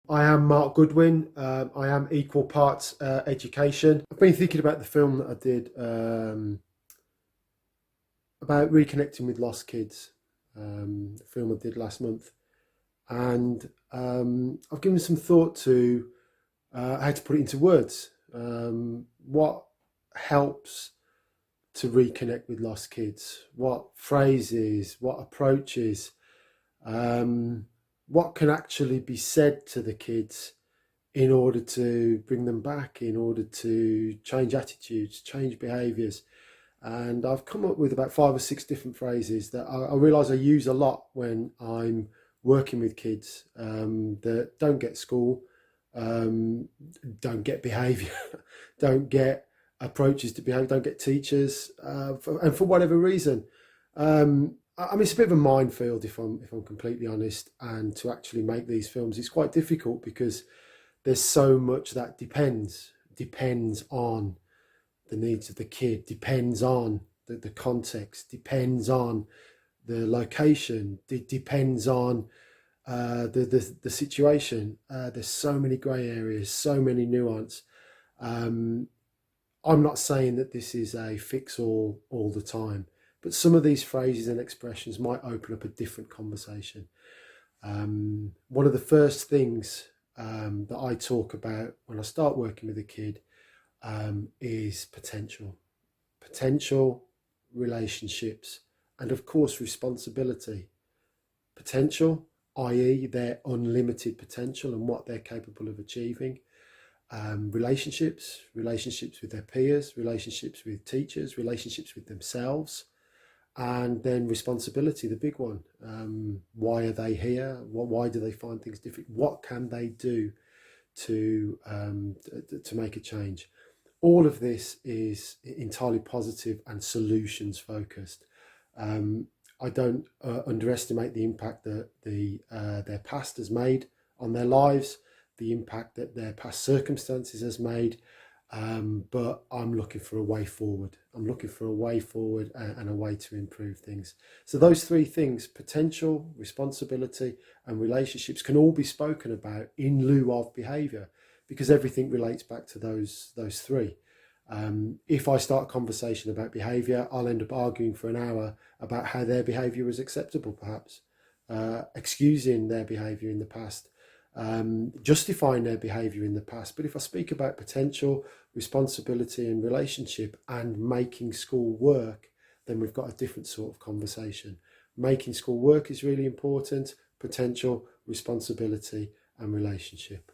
I am Mark Goodwin. I am equal parts education. I've been thinking about the film that I did about reconnecting with lost kids, the film I did last month. And I've given some thought to how to put it into words. What helps to reconnect with lost kids? What phrases, what approaches, um, what can actually be said to the kids in order to bring them back, in order to change attitudes, change behaviours. And I've come up with about 5 or 6 different phrases that I realise I use a lot when I'm working with kids that don't get school, um, don't get behaviour, don't get approaches to behaviour, don't get teachers, and for whatever reason. I mean, it's a bit of a minefield if I'm completely honest. And to actually make these films, it's quite difficult because there's so much that depends on the needs of the kid, depends on the context, depends on the location, depends on the situation. There's so many grey areas, so many nuance. Um, I'm not saying that this is a fix all the time, but some of these phrases and expressions might open up a different conversation. One of the first things that I talk about when I start working with a kid is potential relationships, and of course, responsibility. Potential, i.e., their unlimited potential and what they're capable of achieving. Relationships with their peers, relationships with teachers, relationships with themselves, and then responsibility, the big one. Why are they here? Why do they find things difficult? What can they do to make a change? All of this is entirely positive and solutions focused. I don't underestimate the impact that their past has made on their lives, the impact that their past circumstances has made. But I'm looking for a way forward. I'm looking for a way forward and a way to improve things. So those 3 things, potential, responsibility, and relationships, can all be spoken about in lieu of behaviour, because everything relates back to those 3. If I start a conversation about behaviour, I'll end up arguing for an hour about how their behaviour was acceptable, perhaps, excusing their behaviour in the past, justifying their behaviour in the past. But if I speak about potential, responsibility, and relationship, and making school work, then we've got a different sort of conversation. Making school work is really important: potential, responsibility, and relationship.